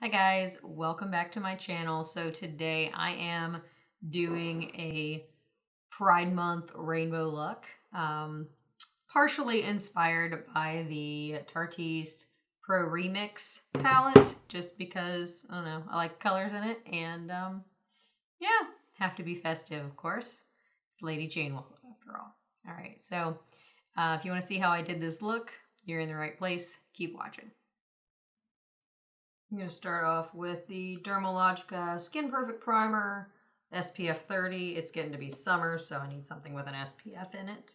Hi guys, welcome back to my channel. So today I am doing a Pride Month rainbow look, partially inspired by the Tarteist Pro Remix palette, just because, I don't know, I like colors in it, and yeah, have to be festive, of course. It's LadyChainWallet after all. Alright, so if you want to see how I did this look, you're in the right place. Keep watching. I'm going to start off with the Dermalogica Skinperfect Primer, SPF 30. It's getting to be summer, so I need something with an SPF in it.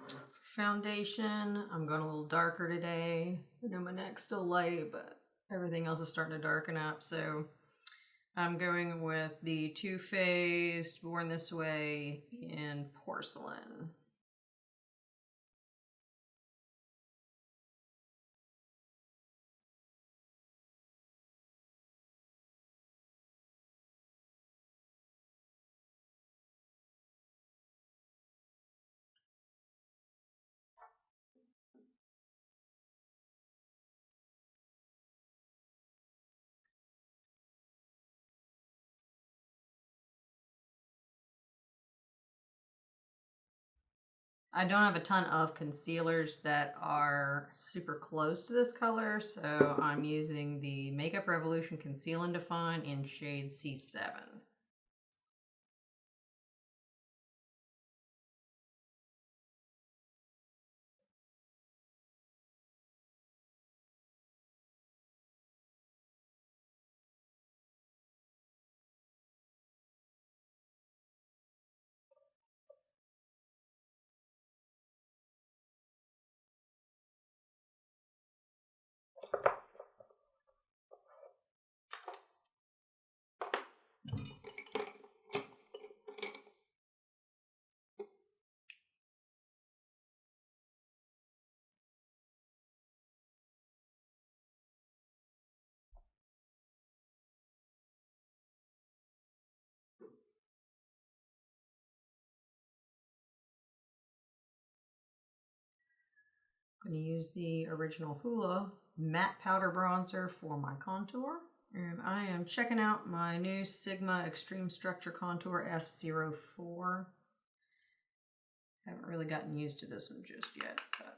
For foundation, I'm going a little darker today. I know my neck's still light, but everything else is starting to darken up, so I'm going with the Too Faced Born This Way in Porcelain. I don't have a ton of concealers that are super close to this color, so I'm using the Makeup Revolution Conceal and Define in shade C7. I'm going to use the original Hoola matte powder bronzer for my contour. And I am checking out my new Sigma Extreme Structure Contour F04. Haven't really gotten used to this one just yet, but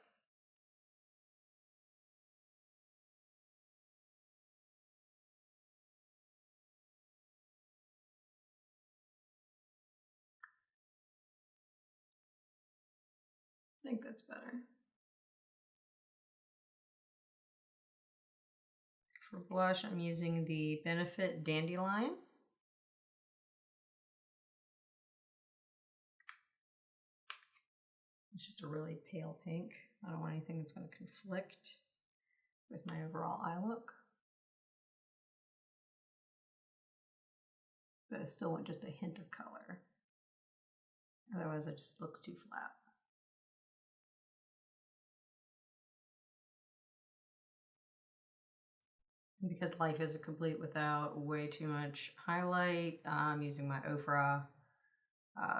I think that's better. For blush, I'm using the Benefit Dandelion. It's just a really pale pink. I don't want anything that's going to conflict with my overall eye look. But I still want just a hint of color. Otherwise it just looks too flat. And because life isn't complete without way too much highlight, I'm using my Ofra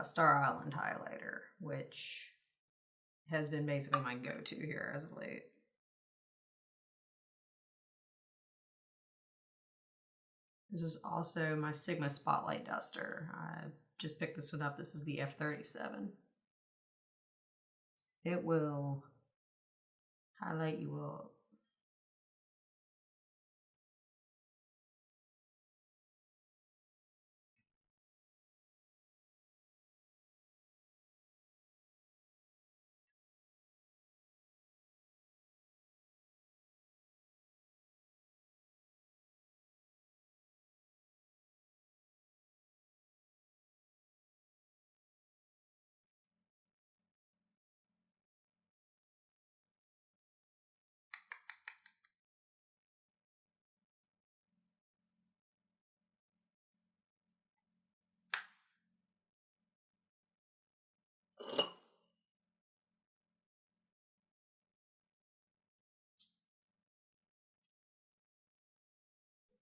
Star Island highlighter, which has been basically my go-to here as of late. This is also my Sigma Spotlight Duster. I just picked this one up. This is the F37. It will highlight you up.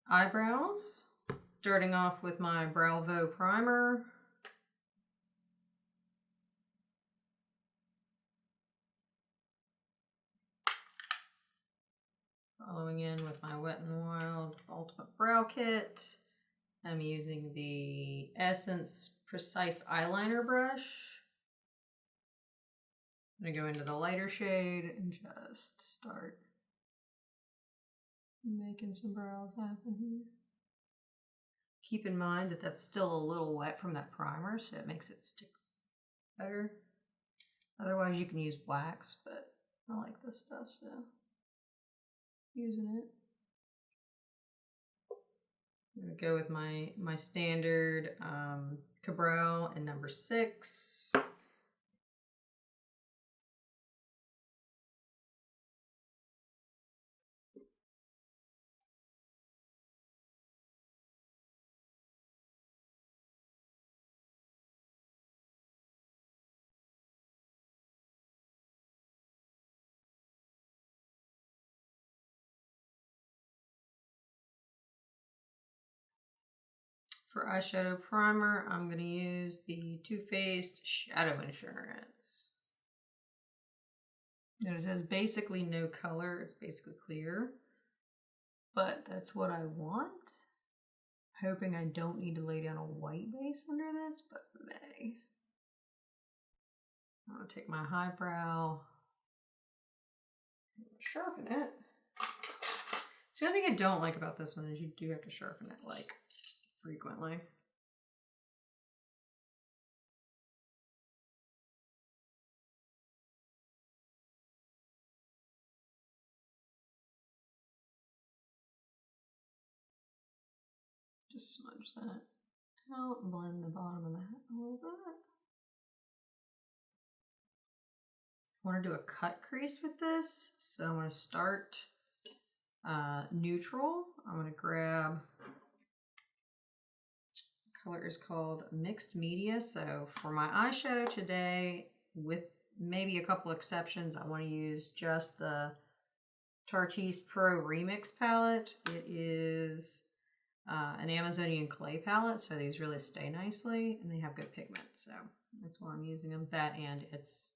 Eyebrows, starting off with my Browvo primer. going in with my Wet n Wild Ultimate Brow Kit. I'm using the Essence Precise Eyeliner Brush. I'm going to go into the lighter shade and just start making some brows happen here. Keep in mind that that's still a little wet from that primer, so it makes it stick better. Otherwise you can use wax, but I like this stuff, so using it. I'm gonna go with my standard KaBrow and number 6. For eyeshadow primer, I'm going to use the Too Faced Shadow Insurance. Notice it has basically no color, it's basically clear. But that's what I want. Hoping I don't need to lay down a white base under this, but may. I'm going to take my eyebrow and sharpen it. So the only thing I don't like about this one is you do have to sharpen it like frequently. Just smudge that out and blend the bottom of that a little bit. I want to do a cut crease with this, so I'm going to start neutral. I'm going to grab, the color is called Mixed Media. So for my eyeshadow today, with maybe a couple exceptions, I want to use just the Tarteist Pro Remix palette. It is an Amazonian clay palette, so these really stay nicely and they have good pigment, so that's why I'm using them. That, and it's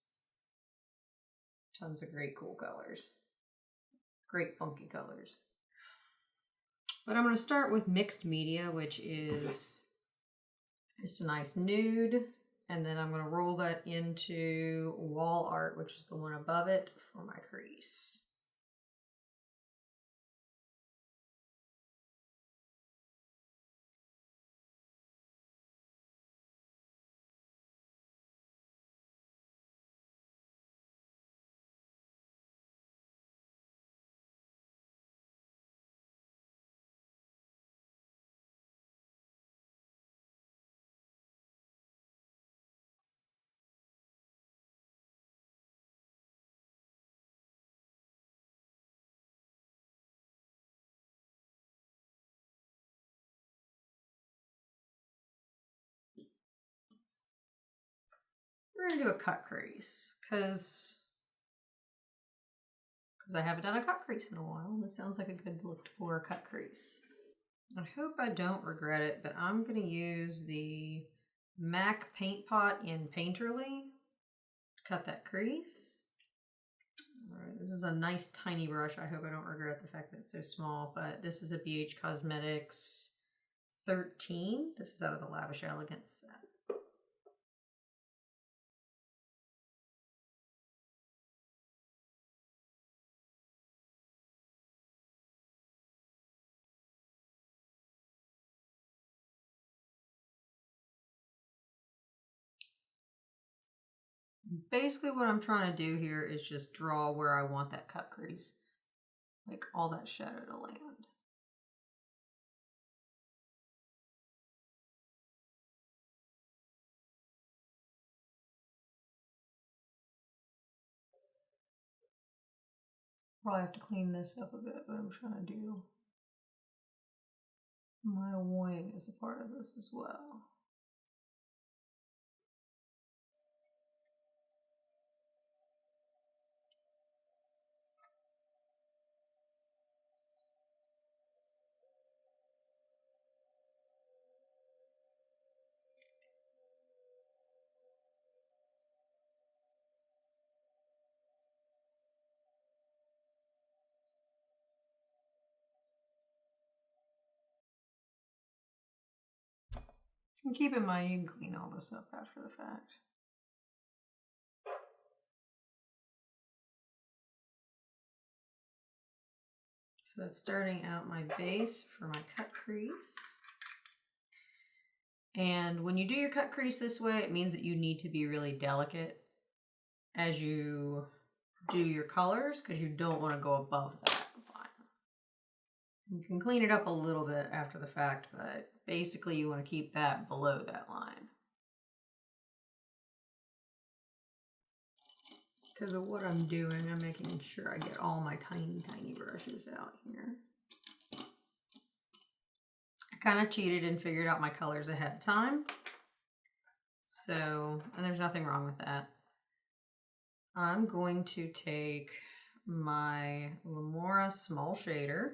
tons of great cool colors, great funky colors. But I'm going to start with Mixed Media, which is just a nice nude, and then I'm going to roll that into Wall Art, which is the one above it, for my crease. We're going to do a cut crease because I haven't done a cut crease in a while. This sounds like a good look for a cut crease. I hope I don't regret it, but I'm going to use the MAC Paint Pot in Painterly to cut that crease. All right, this is a nice tiny brush. I hope I don't regret the fact that it's so small, but this is a BH Cosmetics 13. This is out of the Lavish Elegance set. Basically what I'm trying to do here is just draw where I want that cut crease, like all that shadow to land. Probably have to clean this up a bit, but I'm trying to do my wing as a part of this as well. And keep in mind, you can clean all this up after the fact. So that's starting out my base for my cut crease. And when you do your cut crease this way, it means that you need to be really delicate as you do your colors, because you don't want to go above that line. You can clean it up a little bit after the fact, but basically you want to keep that below that line. Because of what I'm doing, I'm making sure I get all my tiny, tiny brushes out here. I kind of cheated and figured out my colors ahead of time. So, and there's nothing wrong with that. I'm going to take my Lamora small shader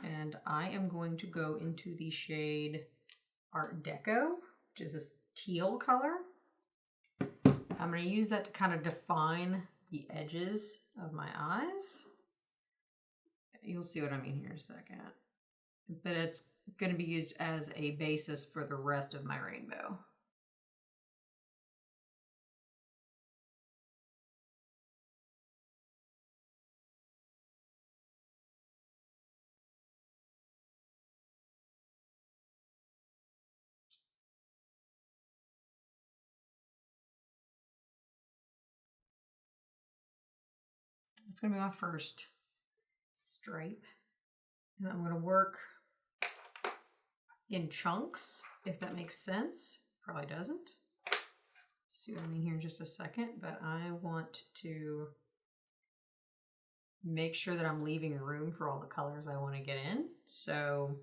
and I am going to go into the shade Art Deco, which is this teal color. I'm going to use that to kind of define the edges of my eyes. You'll see what I mean here in a second. But it's going to be used as a basis for the rest of my rainbow. It's going to be my first stripe. And I'm going to work in chunks, if that makes sense. Probably doesn't. See what I mean here in just a second, but I want to make sure that I'm leaving room for all the colors I want to get in. So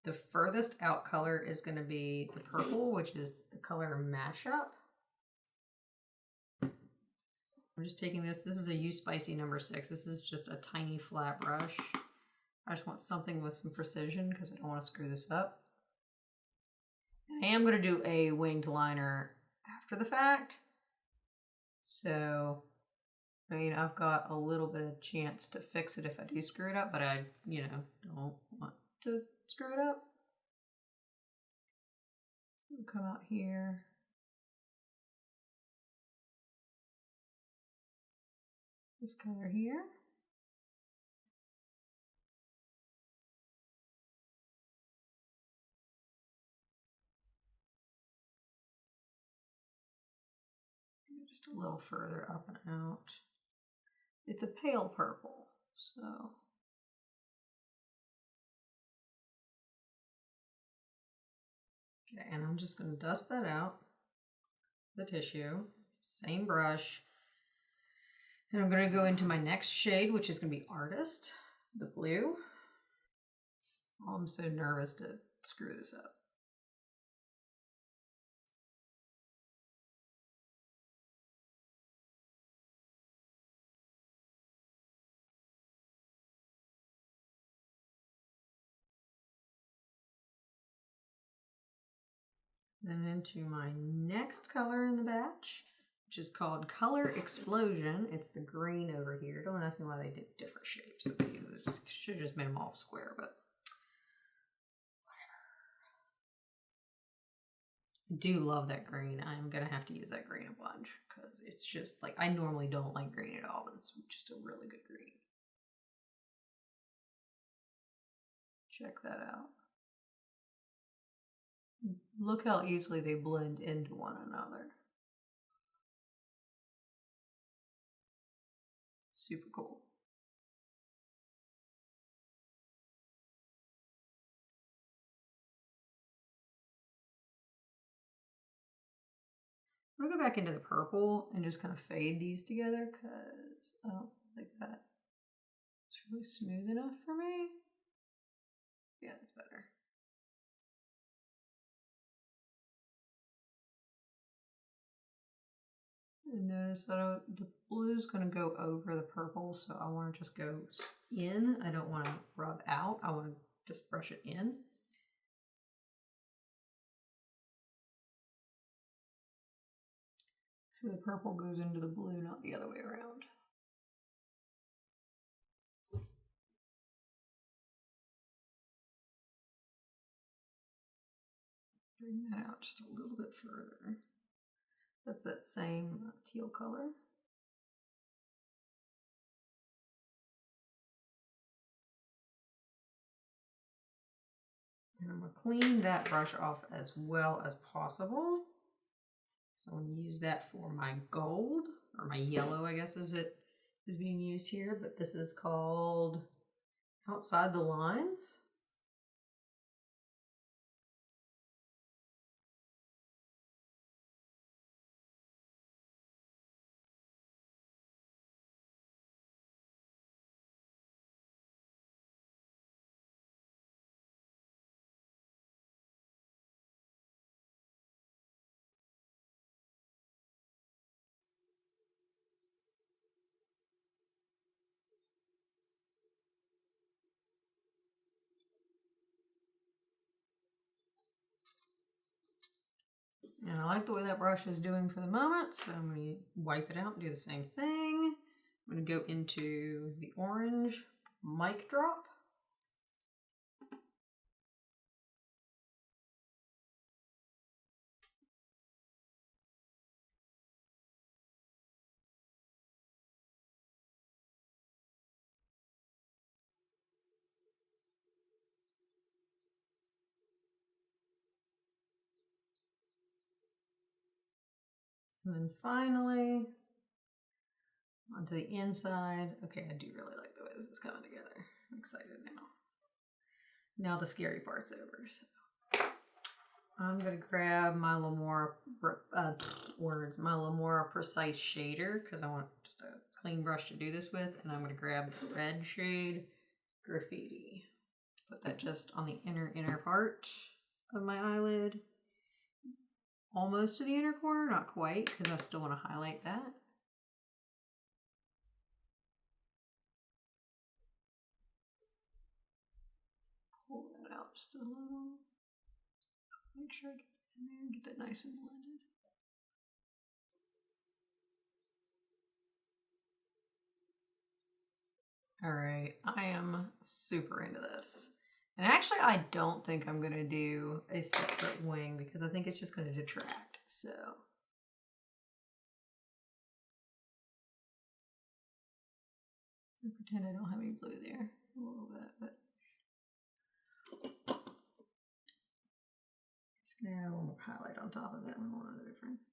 the furthest out color is going to be the purple, which is the color Mashup. I'm just taking this. This is a U Spicy number 6. This is just a tiny flat brush. I just want something with some precision because I don't want to screw this up. I am going to do a winged liner after the fact. So, I mean, I've got a little bit of chance to fix it if I do screw it up, but I, you know, don't want to screw it up. We'll come out here. This color here. Just a little further up and out. It's a pale purple, so. Okay, and I'm just going to dust that out, the tissue. It's the same brush. And I'm going to go into my next shade, which is going to be Artist, the blue. Oh, I'm so nervous to screw this up. Then into my next color in the batch, which is called Color Explosion. It's the green over here. Don't ask me why they did different shapes. They should have just made them all square, but whatever. I do love that green. I'm going to have to use that green a bunch because it's just like, I normally don't like green at all, but it's just a really good green. Check that out. Look how easily they blend into one another. Super cool. I'm gonna go back into the purple and just kind of fade these together because I don't think that it's really smooth enough for me. Yeah, it's better. And notice that the blue is going to go over the purple, so I want to just go in. I don't want to rub out. I want to just brush it in. So the purple goes into the blue, not the other way around. Bring that out just a little bit further. That's that same teal color. And I'm going to clean that brush off as well as possible. So I'm going to use that for my gold, or my yellow, I guess as it is being used here, but this is called Outside the Lines. And I like the way that brush is doing for the moment, so I'm going to wipe it out and do the same thing. I'm going to go into the orange mic drop. And then finally, onto the inside. Okay, I do really like the way this is coming together. I'm excited now. Now the scary part's over. So I'm gonna grab my Lamora my Lamora Precise Shader because I want just a clean brush to do this with, and I'm gonna grab the red shade Graffiti. Put that just on the inner part of my eyelid. Almost to the inner corner, not quite, because I still want to highlight that. Pull that out just a little. Make sure I get that in there and get that nice and blended. All right, I am super into this. And actually, I don't think I'm going to do a separate wing because I think it's just going to detract. So I pretend I don't have any blue there. A little bit, but just going to add a little more highlight on top of it. We won't know the difference.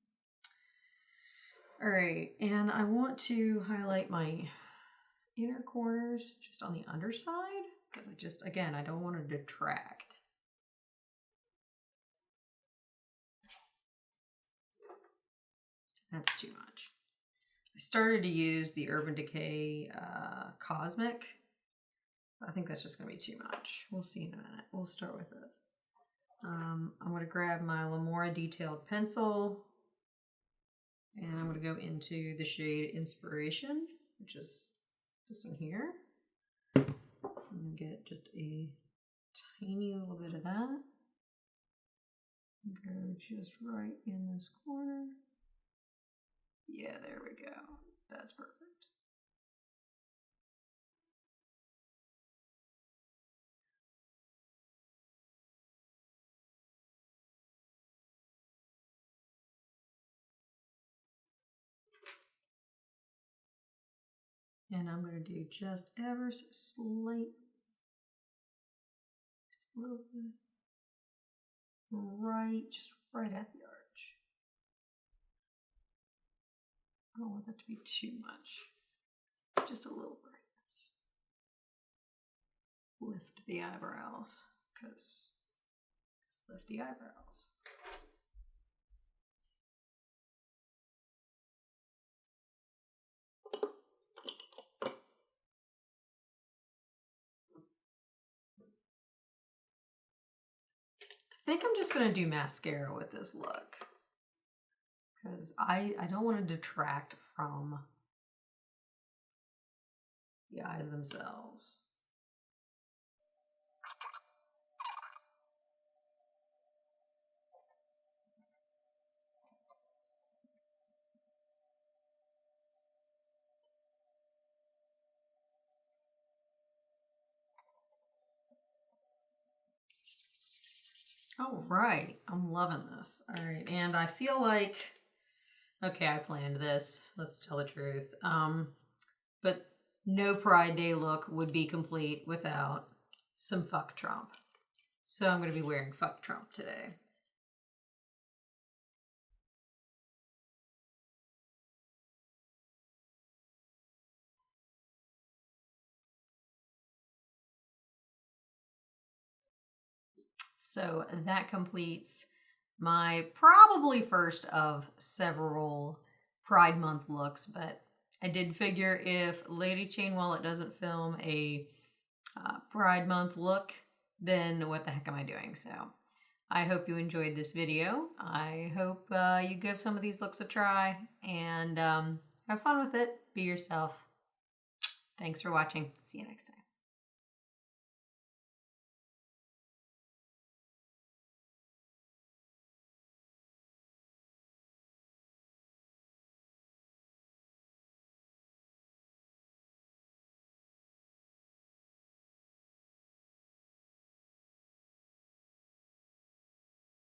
All right, and I want to highlight my inner corners just on the underside because again, I don't want to detract. That's too much. I started to use the Urban Decay Cosmic. I think that's just going to be too much. We'll see in a minute. We'll start with this. I'm going to grab my Lamora Detailed Pencil, and I'm going to go into the shade Inspiration, which is this one here. I'm going to get just a tiny little bit of that. Go just right in this corner. Yeah, there we go. That's perfect. And I'm going to do just ever so slight, just a little bit, just right at the arch. I don't want that to be too much. Just a little brightness. Lift the eyebrows, because lift the eyebrows. I think I'm just going to do mascara with this look because I don't want to detract from the eyes themselves. All right, I'm loving this. All right, and I feel like, okay, I planned this. Let's tell the truth. But no Pride Day look would be complete without some fuck Trump. So I'm going to be wearing fuck Trump today. So that completes my probably first of several Pride Month looks, but I did figure if LadyChainWallet doesn't film a Pride Month look, then what the heck am I doing? So I hope you enjoyed this video. I hope you give some of these looks a try and have fun with it. Be yourself. Thanks for watching. See you next time.